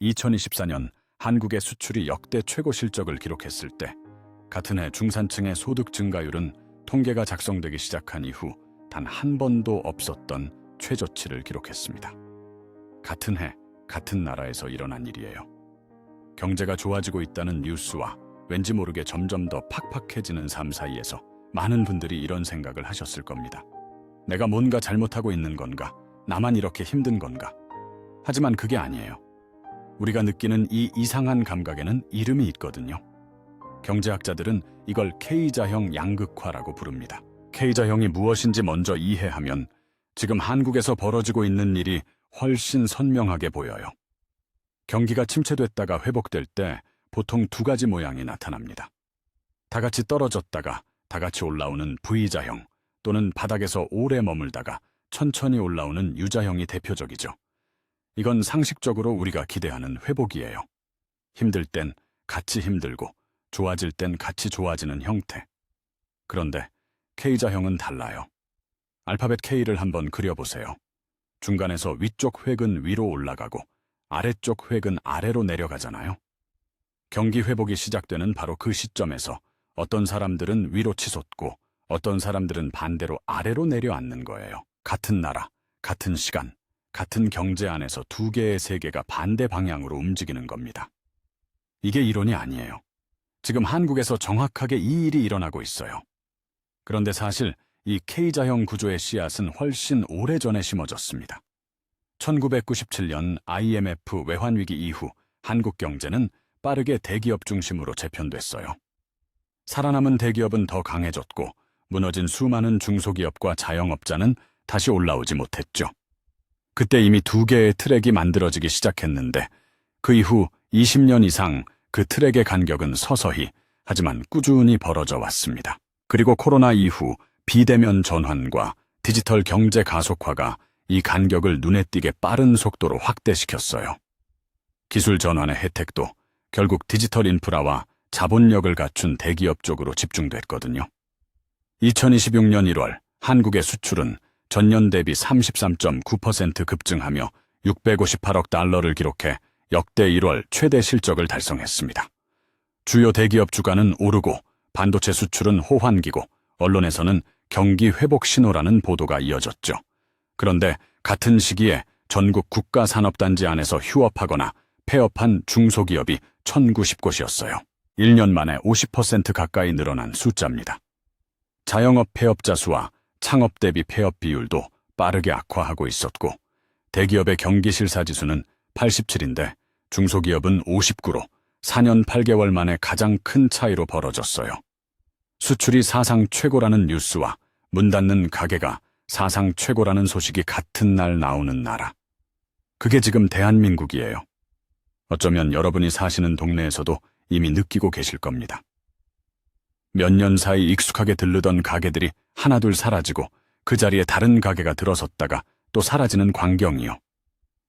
2024년 한국의 수출이 역대 최고 실적을 기록했을 때 같은 해 중산층의 소득 증가율은 통계가 작성되기 시작한 이후 단 한 번도 없었던 최저치를 기록했습니다. 같은 해, 같은 나라에서 일어난 일이에요. 경제가 좋아지고 있다는 뉴스와 왠지 모르게 점점 더 팍팍해지는 삶 사이에서 많은 분들이 이런 생각을 하셨을 겁니다. 내가 뭔가 잘못하고 있는 건가? 나만 이렇게 힘든 건가? 하지만 그게 아니에요. 우리가 느끼는 이 이상한 감각에는 이름이 있거든요. 경제학자들은 이걸 K자형 양극화라고 부릅니다. K자형이 무엇인지 먼저 이해하면 지금 한국에서 벌어지고 있는 일이 훨씬 선명하게 보여요. 경기가 침체됐다가 회복될 때 보통 두 가지 모양이 나타납니다. 다 같이 떨어졌다가 다 같이 올라오는 V자형 또는 바닥에서 오래 머물다가 천천히 올라오는 U자형이 대표적이죠. 이건 상식적으로 우리가 기대하는 회복이에요. 힘들 땐 같이 힘들고 좋아질 땐 같이 좋아지는 형태. 그런데 K자형은 달라요. 알파벳 K를 한번 그려보세요. 중간에서 위쪽 획은 위로 올라가고 아래쪽 획은 아래로 내려가잖아요. 경기 회복이 시작되는 바로 그 시점에서 어떤 사람들은 위로 치솟고 어떤 사람들은 반대로 아래로 내려앉는 거예요. 같은 나라, 같은 시간, 같은 경제 안에서 두 개의 세계가 반대 방향으로 움직이는 겁니다. 이게 이론이 아니에요. 지금 한국에서 정확하게 이 일이 일어나고 있어요. 그런데 사실 이 K자형 구조의 씨앗은 훨씬 오래전에 심어졌습니다. 1997년 IMF 외환위기 이후 한국 경제는 빠르게 대기업 중심으로 재편됐어요. 살아남은 대기업은 더 강해졌고 무너진 수많은 중소기업과 자영업자는 다시 올라오지 못했죠. 그때 이미 두 개의 트랙이 만들어지기 시작했는데 그 이후 20년 이상 그 트랙의 간격은 서서히 하지만 꾸준히 벌어져 왔습니다. 그리고 코로나 이후 비대면 전환과 디지털 경제 가속화가 이 간격을 눈에 띄게 빠른 속도로 확대시켰어요. 기술 전환의 혜택도 결국 디지털 인프라와 자본력을 갖춘 대기업 쪽으로 집중됐거든요. 2026년 1월 한국의 수출은 전년 대비 33.9% 급증하며 658억 달러를 기록해 역대 1월 최대 실적을 달성했습니다. 주요 대기업 주가는 오르고 반도체 수출은 호환기고 언론에서는 경기 회복 신호라는 보도가 이어졌죠. 그런데 같은 시기에 전국 국가산업단지 안에서 휴업하거나 폐업한 중소기업이 1,090곳이었어요. 1년 만에 50% 가까이 늘어난 숫자입니다. 자영업 폐업자 수와 창업 대비 폐업 비율도 빠르게 악화하고 있었고 대기업의 경기 실사지수는 87인데 중소기업은 59로 4년 8개월 만에 가장 큰 차이로 벌어졌어요. 수출이 사상 최고라는 뉴스와 문 닫는 가게가 사상 최고라는 소식이 같은 날 나오는 나라. 그게 지금 대한민국이에요. 어쩌면 여러분이 사시는 동네에서도 이미 느끼고 계실 겁니다. 몇 년 사이 익숙하게 들르던 가게들이 하나둘 사라지고 그 자리에 다른 가게가 들어섰다가 또 사라지는 광경이요.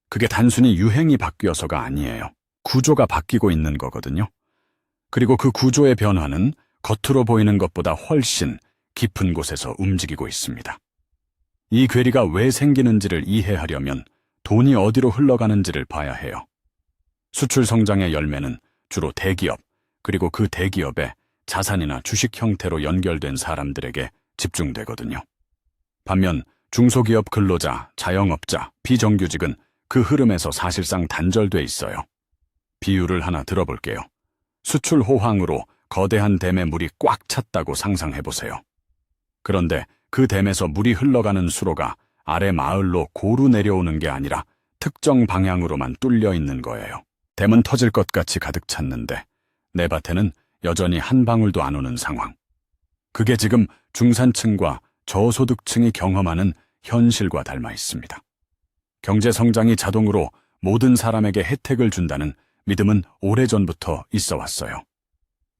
그게 단순히 유행이 바뀌어서가 아니에요. 구조가 바뀌고 있는 거거든요. 그리고 그 구조의 변화는 겉으로 보이는 것보다 훨씬 깊은 곳에서 움직이고 있습니다. 이 괴리가 왜 생기는지를 이해하려면 돈이 어디로 흘러가는지를 봐야 해요. 수출 성장의 열매는 주로 대기업, 그리고 그 대기업에 자산이나 주식 형태로 연결된 사람들에게 집중되거든요. 반면 중소기업 근로자, 자영업자, 비정규직은 그 흐름에서 사실상 단절돼 있어요. 비유를 하나 들어볼게요. 수출 호황으로 거대한 댐에 물이 꽉 찼다고 상상해보세요. 그런데 그 댐에서 물이 흘러가는 수로가 아래 마을로 고루 내려오는 게 아니라 특정 방향으로만 뚫려 있는 거예요. 댐은 터질 것 같이 가득 찼는데 내 밭에는 여전히 한 방울도 안 오는 상황. 그게 지금 중산층과 저소득층이 경험하는 현실과 닮아 있습니다. 경제 성장이 자동으로 모든 사람에게 혜택을 준다는 믿음은 오래전부터 있어 왔어요.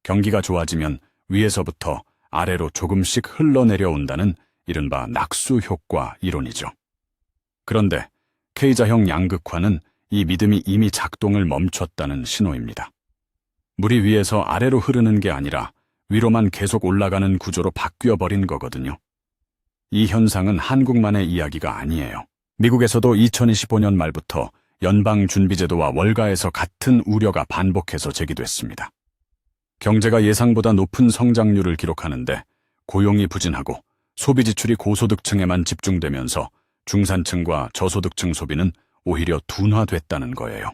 경기가 좋아지면 위에서부터 아래로 조금씩 흘러내려온다는 이른바 낙수 효과 이론이죠. 그런데 K자형 양극화는 이 믿음이 이미 작동을 멈췄다는 신호입니다. 물이 위에서 아래로 흐르는 게 아니라 위로만 계속 올라가는 구조로 바뀌어버린 거거든요. 이 현상은 한국만의 이야기가 아니에요. 미국에서도 2025년 말부터 연방준비제도와 월가에서 같은 우려가 반복해서 제기됐습니다. 경제가 예상보다 높은 성장률을 기록하는데 고용이 부진하고 소비 지출이 고소득층에만 집중되면서 중산층과 저소득층 소비는 오히려 둔화됐다는 거예요.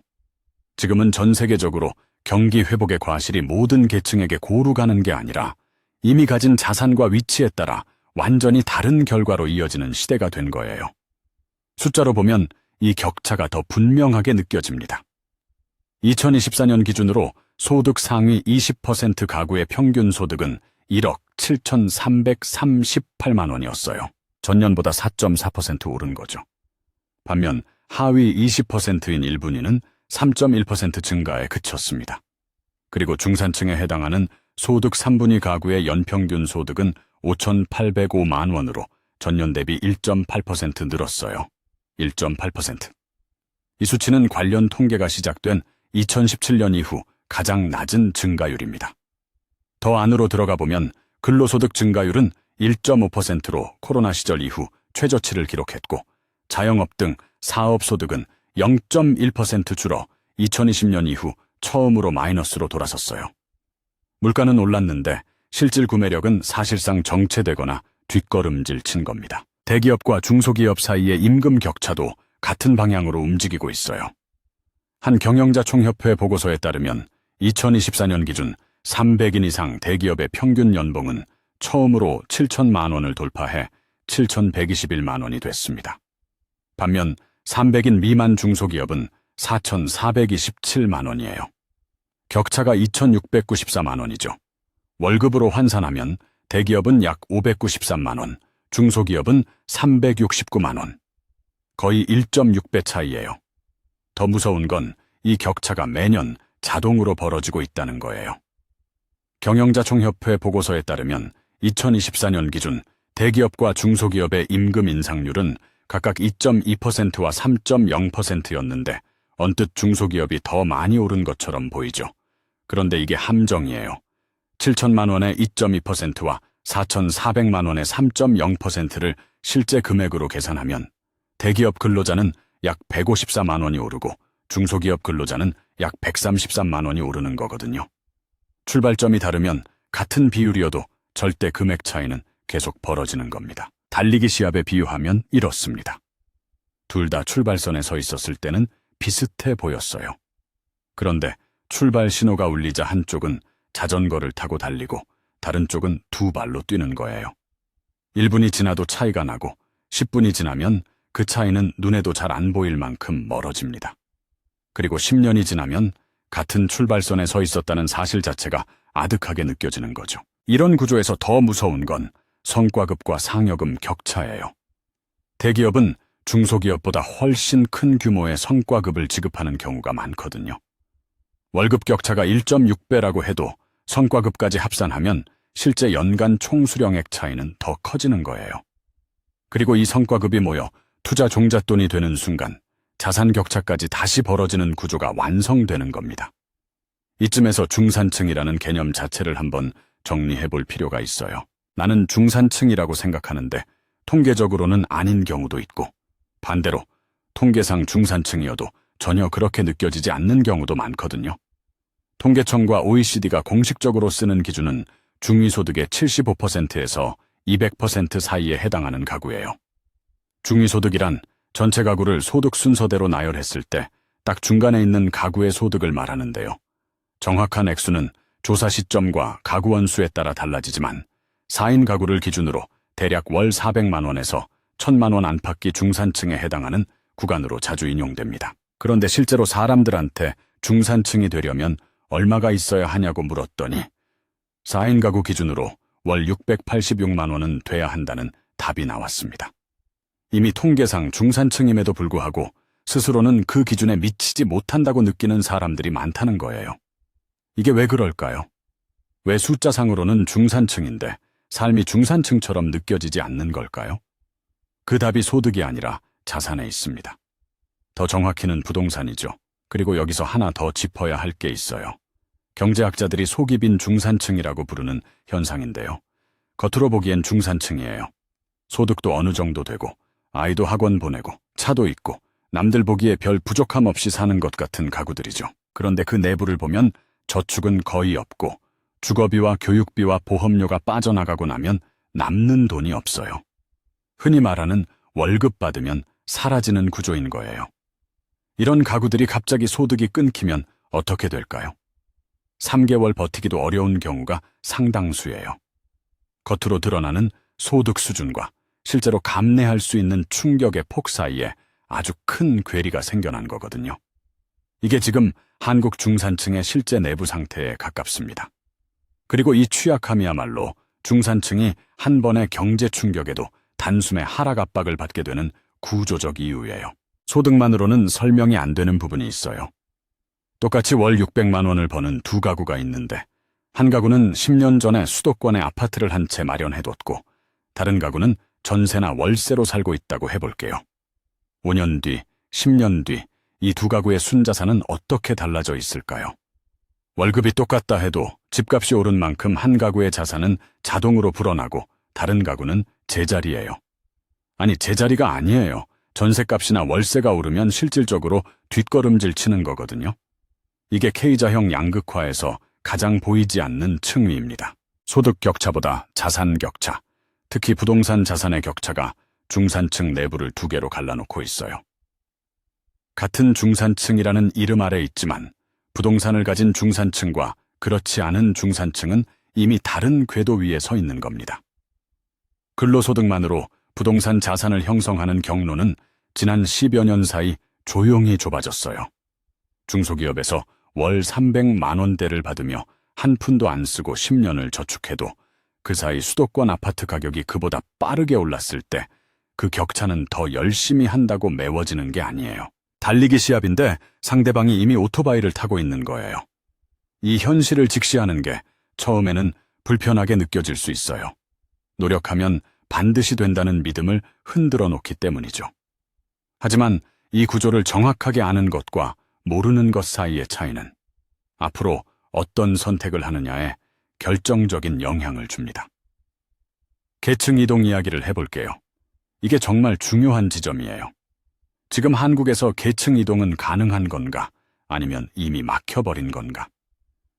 지금은 전 세계적으로 경기 회복의 과실이 모든 계층에게 고루 가는 게 아니라 이미 가진 자산과 위치에 따라 완전히 다른 결과로 이어지는 시대가 된 거예요. 숫자로 보면 이 격차가 더 분명하게 느껴집니다. 2024년 기준으로 소득 상위 20% 가구의 평균 소득은 1억 7,338만 원이었어요. 전년보다 4.4% 오른 거죠. 반면 하위 20%인 일분위는 3.1% 증가에 그쳤습니다. 그리고 중산층에 해당하는 소득 3분위 가구의 연평균 소득은 5,805만 원으로 전년 대비 1.8% 늘었어요. 1.8%. 이 수치는 관련 통계가 시작된 2017년 이후 가장 낮은 증가율입니다. 더 안으로 들어가 보면 근로소득 증가율은 1.5%로 코로나 시절 이후 최저치를 기록했고 자영업 등 사업소득은 0.1% 줄어 2020년 이후 처음으로 마이너스로 돌아섰어요. 물가는 올랐는데 실질 구매력은 사실상 정체되거나 뒷걸음질 친 겁니다. 대기업과 중소기업 사이의 임금 격차도 같은 방향으로 움직이고 있어요. 한 경영자 총협회 보고서에 따르면 2024년 기준 300인 이상 대기업의 평균 연봉은 처음으로 7천만 원을 돌파해 7,121만 원이 됐습니다. 반면 300인 미만 중소기업은 4,427만 원이에요. 격차가 2,694만 원이죠. 월급으로 환산하면 대기업은 약 593만 원, 중소기업은 369만 원. 거의 1.6배 차이예요. 더 무서운 건 이 격차가 매년 자동으로 벌어지고 있다는 거예요. 경영자 총협회 보고서에 따르면 2024년 기준 대기업과 중소기업의 임금 인상률은 각각 2.2%와 3.0%였는데 언뜻 중소기업이 더 많이 오른 것처럼 보이죠. 그런데 이게 함정이에요. 7천만 원의 2.2%와 4,400만 원의 3.0%를 실제 금액으로 계산하면 대기업 근로자는 약 154만 원이 오르고 중소기업 근로자는 약 133만 원이 오르는 거거든요. 출발점이 다르면 같은 비율이어도 절대 금액 차이는 계속 벌어지는 겁니다. 달리기 시합에 비유하면 이렇습니다. 둘 다 출발선에 서 있었을 때는 비슷해 보였어요. 그런데 출발 신호가 울리자 한쪽은 자전거를 타고 달리고 다른 쪽은 두 발로 뛰는 거예요. 1분이 지나도 차이가 나고 10분이 지나면 그 차이는 눈에도 잘 안 보일 만큼 멀어집니다. 그리고 10년이 지나면 같은 출발선에 서 있었다는 사실 자체가 아득하게 느껴지는 거죠. 이런 구조에서 더 무서운 건 성과급과 상여금 격차예요. 대기업은 중소기업보다 훨씬 큰 규모의 성과급을 지급하는 경우가 많거든요. 월급 격차가 1.6배라고 해도 성과급까지 합산하면 실제 연간 총수령액 차이는 더 커지는 거예요. 그리고 이 성과급이 모여 투자 종잣돈이 되는 순간 자산 격차까지 다시 벌어지는 구조가 완성되는 겁니다. 이쯤에서 중산층이라는 개념 자체를 한번 정리해 볼 필요가 있어요. 나는 중산층이라고 생각하는데 통계적으로는 아닌 경우도 있고 반대로 통계상 중산층이어도 전혀 그렇게 느껴지지 않는 경우도 많거든요. 통계청과 OECD가 공식적으로 쓰는 기준은 중위소득의 75%에서 200% 사이에 해당하는 가구예요. 중위소득이란 전체 가구를 소득 순서대로 나열했을 때 딱 중간에 있는 가구의 소득을 말하는데요. 정확한 액수는 조사 시점과 가구 원수에 따라 달라지지만 4인 가구를 기준으로 대략 월 400만 원에서 1,000만 원 안팎이 중산층에 해당하는 구간으로 자주 인용됩니다. 그런데 실제로 사람들한테 중산층이 되려면 얼마가 있어야 하냐고 물었더니 4인 가구 기준으로 월 686만 원은 돼야 한다는 답이 나왔습니다. 이미 통계상 중산층임에도 불구하고 스스로는 그 기준에 미치지 못한다고 느끼는 사람들이 많다는 거예요. 이게 왜 그럴까요? 왜 숫자상으로는 중산층인데 삶이 중산층처럼 느껴지지 않는 걸까요? 그 답이 소득이 아니라 자산에 있습니다. 더 정확히는 부동산이죠. 그리고 여기서 하나 더 짚어야 할 게 있어요. 경제학자들이 속이 빈 중산층이라고 부르는 현상인데요. 겉으로 보기엔 중산층이에요. 소득도 어느 정도 되고 아이도 학원 보내고 차도 있고 남들 보기에 별 부족함 없이 사는 것 같은 가구들이죠. 그런데 그 내부를 보면 저축은 거의 없고 주거비와 교육비와 보험료가 빠져나가고 나면 남는 돈이 없어요. 흔히 말하는 월급 받으면 사라지는 구조인 거예요. 이런 가구들이 갑자기 소득이 끊기면 어떻게 될까요? 3개월 버티기도 어려운 경우가 상당수예요. 겉으로 드러나는 소득 수준과 실제로 감내할 수 있는 충격의 폭 사이에 아주 큰 괴리가 생겨난 거거든요. 이게 지금 한국 중산층의 실제 내부 상태에 가깝습니다. 그리고 이 취약함이야말로 중산층이 한 번의 경제 충격에도 단숨에 하락 압박을 받게 되는 구조적 이유예요. 소득만으로는 설명이 안 되는 부분이 있어요. 똑같이 월 600만 원을 버는 두 가구가 있는데 한 가구는 10년 전에 수도권에 아파트를 한 채 마련해뒀고 다른 가구는 전세나 월세로 살고 있다고 해볼게요. 5년 뒤, 10년 뒤 이 두 가구의 순자산은 어떻게 달라져 있을까요? 월급이 똑같다 해도 집값이 오른 만큼 한 가구의 자산은 자동으로 불어나고 다른 가구는 제자리예요. 아니, 제자리가 아니에요. 전세값이나 월세가 오르면 실질적으로 뒷걸음질 치는 거거든요. 이게 K자형 양극화에서 가장 보이지 않는 층위입니다. 소득 격차보다 자산 격차, 특히 부동산 자산의 격차가 중산층 내부를 두 개로 갈라놓고 있어요. 같은 중산층이라는 이름 아래 있지만 부동산을 가진 중산층과 그렇지 않은 중산층은 이미 다른 궤도 위에 서 있는 겁니다. 근로소득만으로 부동산 자산을 형성하는 경로는 지난 10여 년 사이 조용히 좁아졌어요. 중소기업에서 월 300만 원대를 받으며 한 푼도 안 쓰고 10년을 저축해도 그 사이 수도권 아파트 가격이 그보다 빠르게 올랐을 때 그 격차는 더 열심히 한다고 메워지는 게 아니에요. 달리기 시합인데 상대방이 이미 오토바이를 타고 있는 거예요. 이 현실을 직시하는 게 처음에는 불편하게 느껴질 수 있어요. 노력하면 반드시 된다는 믿음을 흔들어 놓기 때문이죠. 하지만 이 구조를 정확하게 아는 것과 모르는 것 사이의 차이는 앞으로 어떤 선택을 하느냐에 결정적인 영향을 줍니다. 계층 이동 이야기를 해볼게요. 이게 정말 중요한 지점이에요. 지금 한국에서 계층 이동은 가능한 건가? 아니면 이미 막혀버린 건가?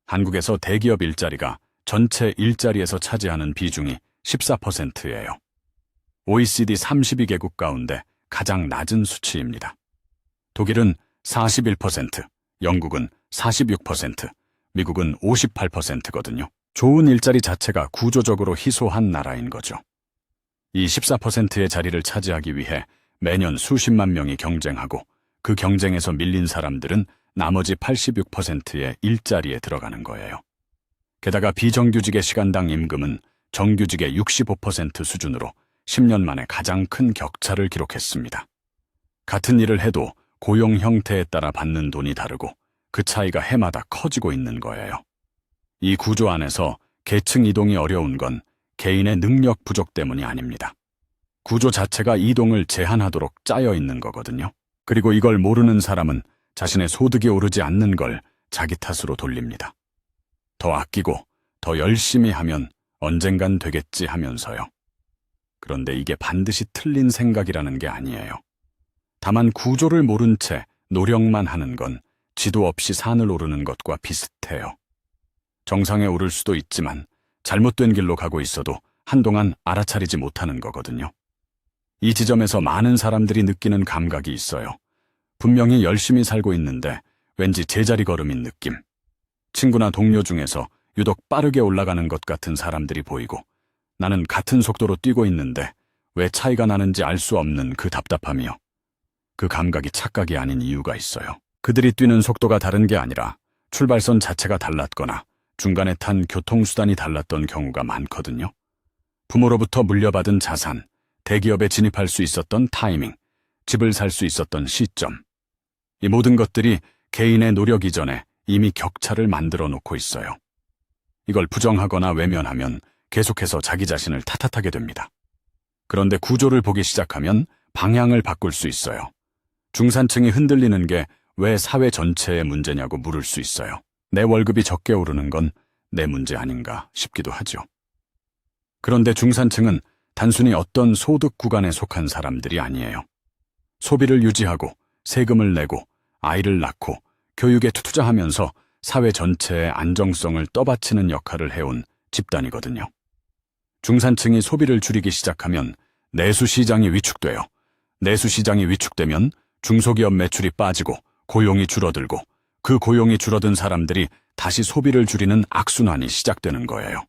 한국에서 대기업 일자리가 전체 일자리에서 차지하는 비중이 14%예요. OECD 32개국 가운데 가장 낮은 수치입니다. 독일은 41%, 영국은 46%, 미국은 58%거든요. 좋은 일자리 자체가 구조적으로 희소한 나라인 거죠. 이 14%의 자리를 차지하기 위해 매년 수십만 명이 경쟁하고 그 경쟁에서 밀린 사람들은 나머지 86%의 일자리에 들어가는 거예요. 게다가 비정규직의 시간당 임금은 정규직의 65% 수준으로 10년 만에 가장 큰 격차를 기록했습니다. 같은 일을 해도 고용 형태에 따라 받는 돈이 다르고 그 차이가 해마다 커지고 있는 거예요. 이 구조 안에서 계층 이동이 어려운 건 개인의 능력 부족 때문이 아닙니다. 구조 자체가 이동을 제한하도록 짜여 있는 거거든요. 그리고 이걸 모르는 사람은 자신의 소득이 오르지 않는 걸 자기 탓으로 돌립니다. 더 아끼고 더 열심히 하면 언젠간 되겠지 하면서요. 그런데 이게 반드시 틀린 생각이라는 게 아니에요. 다만 구조를 모른 채 노력만 하는 건 지도 없이 산을 오르는 것과 비슷해요. 정상에 오를 수도 있지만 잘못된 길로 가고 있어도 한동안 알아차리지 못하는 거거든요. 이 지점에서 많은 사람들이 느끼는 감각이 있어요. 분명히 열심히 살고 있는데 왠지 제자리 걸음인 느낌. 친구나 동료 중에서 유독 빠르게 올라가는 것 같은 사람들이 보이고 나는 같은 속도로 뛰고 있는데 왜 차이가 나는지 알 수 없는 그 답답함이요. 그 감각이 착각이 아닌 이유가 있어요. 그들이 뛰는 속도가 다른 게 아니라 출발선 자체가 달랐거나 중간에 탄 교통수단이 달랐던 경우가 많거든요. 부모로부터 물려받은 자산, 대기업에 진입할 수 있었던 타이밍, 집을 살 수 있었던 시점. 이 모든 것들이 개인의 노력 이전에 이미 격차를 만들어 놓고 있어요. 이걸 부정하거나 외면하면 계속해서 자기 자신을 탓하게 됩니다. 그런데 구조를 보기 시작하면 방향을 바꿀 수 있어요. 중산층이 흔들리는 게 왜 사회 전체의 문제냐고 물을 수 있어요. 내 월급이 적게 오르는 건 내 문제 아닌가 싶기도 하죠. 그런데 중산층은 단순히 어떤 소득 구간에 속한 사람들이 아니에요. 소비를 유지하고 세금을 내고 아이를 낳고 교육에 투자하면서 사회 전체의 안정성을 떠받치는 역할을 해온 집단이거든요. 중산층이 소비를 줄이기 시작하면 내수시장이 위축돼요. 내수시장이 위축되면 중소기업 매출이 빠지고 고용이 줄어들고 그 고용이 줄어든 사람들이 다시 소비를 줄이는 악순환이 시작되는 거예요.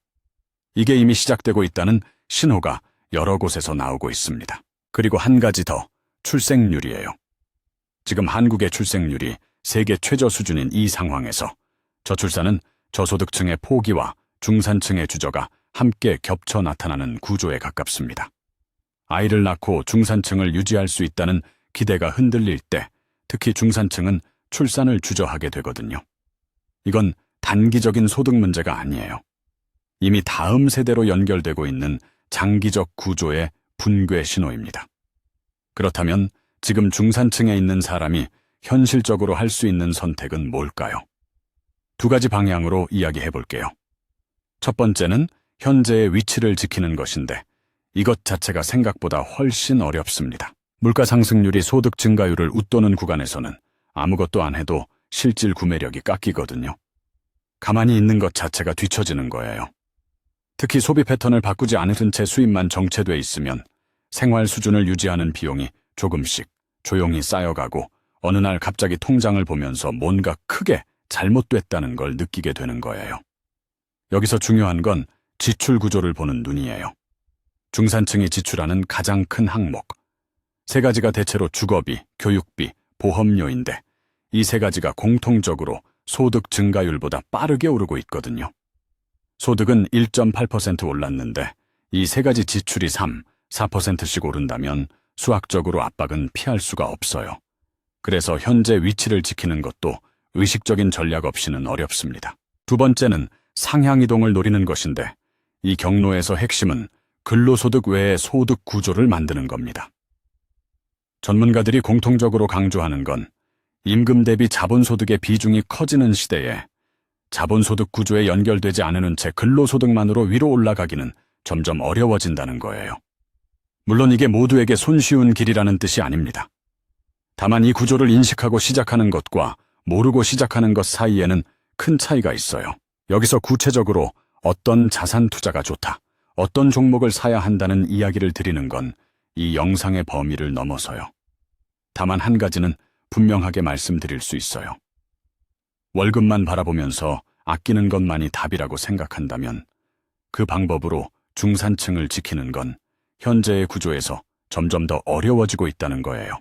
이게 이미 시작되고 있다는 신호가 여러 곳에서 나오고 있습니다. 그리고 한 가지 더, 출생률이에요. 지금 한국의 출생률이 세계 최저 수준인 이 상황에서 저출산은 저소득층의 포기와 중산층의 주저가 함께 겹쳐 나타나는 구조에 가깝습니다. 아이를 낳고 중산층을 유지할 수 있다는 기대가 흔들릴 때 특히 중산층은 출산을 주저하게 되거든요. 이건 단기적인 소득 문제가 아니에요. 이미 다음 세대로 연결되고 있는 장기적 구조의 붕괴 신호입니다. 그렇다면 지금 중산층에 있는 사람이 현실적으로 할 수 있는 선택은 뭘까요? 두 가지 방향으로 이야기해 볼게요. 첫 번째는 현재의 위치를 지키는 것인데 이것 자체가 생각보다 훨씬 어렵습니다. 물가 상승률이 소득 증가율을 웃도는 구간에서는 아무것도 안 해도 실질 구매력이 깎이거든요. 가만히 있는 것 자체가 뒤처지는 거예요. 특히 소비 패턴을 바꾸지 않은 채 수입만 정체돼 있으면 생활 수준을 유지하는 비용이 조금씩 조용히 쌓여가고 어느 날 갑자기 통장을 보면서 뭔가 크게 잘못됐다는 걸 느끼게 되는 거예요. 여기서 중요한 건 지출 구조를 보는 눈이에요. 중산층이 지출하는 가장 큰 항목. 세 가지가 대체로 주거비, 교육비, 보험료인데 이 세 가지가 공통적으로 소득 증가율보다 빠르게 오르고 있거든요. 소득은 1.8% 올랐는데 이 세 가지 지출이 3, 4%씩 오른다면 수학적으로 압박은 피할 수가 없어요. 그래서 현재 위치를 지키는 것도 의식적인 전략 없이는 어렵습니다. 두 번째는 상향이동을 노리는 것인데 이 경로에서 핵심은 근로소득 외의 소득 구조를 만드는 겁니다. 전문가들이 공통적으로 강조하는 건 임금 대비 자본소득의 비중이 커지는 시대에 자본소득 구조에 연결되지 않은 채 근로소득만으로 위로 올라가기는 점점 어려워진다는 거예요. 물론 이게 모두에게 손쉬운 길이라는 뜻이 아닙니다. 다만 이 구조를 인식하고 시작하는 것과 모르고 시작하는 것 사이에는 큰 차이가 있어요. 여기서 구체적으로 어떤 자산 투자가 좋다, 어떤 종목을 사야 한다는 이야기를 드리는 건 이 영상의 범위를 넘어서요. 다만 한 가지는 분명하게 말씀드릴 수 있어요. 월급만 바라보면서 아끼는 것만이 답이라고 생각한다면 그 방법으로 중산층을 지키는 건 현재의 구조에서 점점 더 어려워지고 있다는 거예요.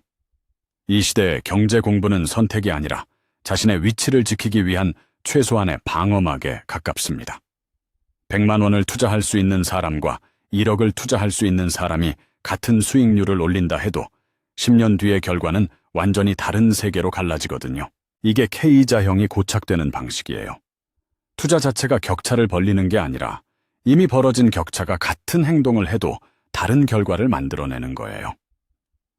이 시대의 경제 공부는 선택이 아니라 자신의 위치를 지키기 위한 최소한의 방어막에 가깝습니다. 100만 원을 투자할 수 있는 사람과 1억을 투자할 수 있는 사람이 같은 수익률을 올린다 해도 10년 뒤의 결과는 완전히 다른 세계로 갈라지거든요. 이게 K자형이 고착되는 방식이에요. 투자 자체가 격차를 벌리는 게 아니라 이미 벌어진 격차가 같은 행동을 해도 다른 결과를 만들어내는 거예요.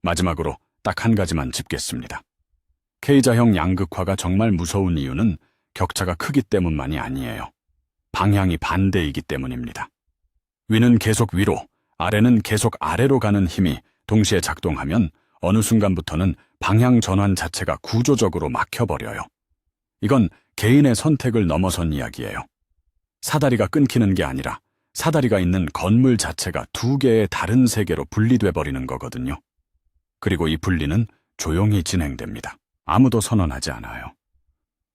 마지막으로 딱 한 가지만 짚겠습니다. K자형 양극화가 정말 무서운 이유는 격차가 크기 때문만이 아니에요. 방향이 반대이기 때문입니다. 위는 계속 위로, 아래는 계속 아래로 가는 힘이 동시에 작동하면 어느 순간부터는 방향 전환 자체가 구조적으로 막혀버려요. 이건 개인의 선택을 넘어선 이야기예요. 사다리가 끊기는 게 아니라 사다리가 있는 건물 자체가 두 개의 다른 세계로 분리돼 버리는 거거든요. 그리고 이 분리는 조용히 진행됩니다. 아무도 선언하지 않아요.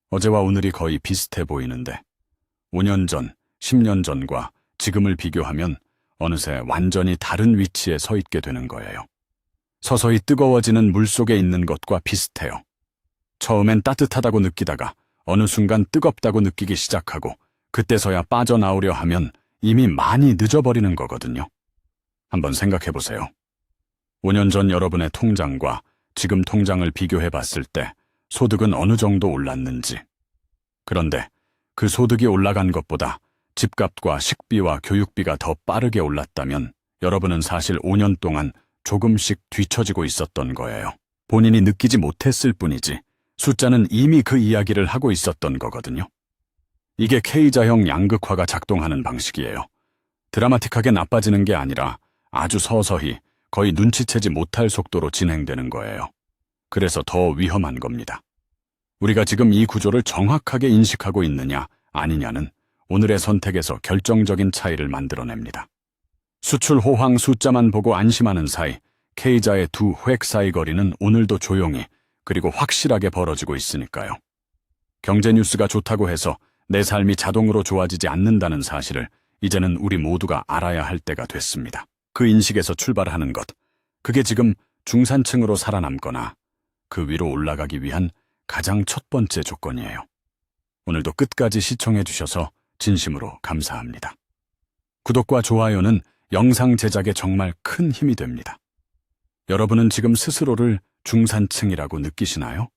어제와 오늘이 거의 비슷해 보이는데 5년 전, 10년 전과 지금을 비교하면 어느새 완전히 다른 위치에 서 있게 되는 거예요. 서서히 뜨거워지는 물속에 있는 것과 비슷해요. 처음엔 따뜻하다고 느끼다가 어느 순간 뜨겁다고 느끼기 시작하고 그때서야 빠져나오려 하면 이미 많이 늦어버리는 거거든요. 한번 생각해 보세요. 5년 전 여러분의 통장과 지금 통장을 비교해 봤을 때 소득은 어느 정도 올랐는지. 그런데 그 소득이 올라간 것보다 집값과 식비와 교육비가 더 빠르게 올랐다면 여러분은 사실 5년 동안 조금씩 뒤처지고 있었던 거예요. 본인이 느끼지 못했을 뿐이지 숫자는 이미 그 이야기를 하고 있었던 거거든요. 이게 K자형 양극화가 작동하는 방식이에요. 드라마틱하게 나빠지는 게 아니라 아주 서서히 거의 눈치채지 못할 속도로 진행되는 거예요. 그래서 더 위험한 겁니다. 우리가 지금 이 구조를 정확하게 인식하고 있느냐, 아니냐는 오늘의 선택에서 결정적인 차이를 만들어냅니다. 수출 호황 숫자만 보고 안심하는 사이, K자의 두 획 사이 거리는 오늘도 조용히 그리고 확실하게 벌어지고 있으니까요. 경제 뉴스가 좋다고 해서 내 삶이 자동으로 좋아지지 않는다는 사실을 이제는 우리 모두가 알아야 할 때가 됐습니다. 그 인식에서 출발하는 것, 그게 지금 중산층으로 살아남거나 그 위로 올라가기 위한 가장 첫 번째 조건이에요. 오늘도 끝까지 시청해 주셔서 진심으로 감사합니다. 구독과 좋아요는 영상 제작에 정말 큰 힘이 됩니다. 여러분은 지금 스스로를 중산층이라고 느끼시나요?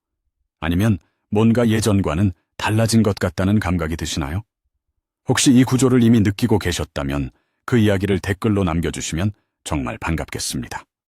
아니면 뭔가 예전과는 달라진 것 같다는 감각이 드시나요? 혹시 이 구조를 이미 느끼고 계셨다면 그 이야기를 댓글로 남겨주시면 정말 반갑겠습니다.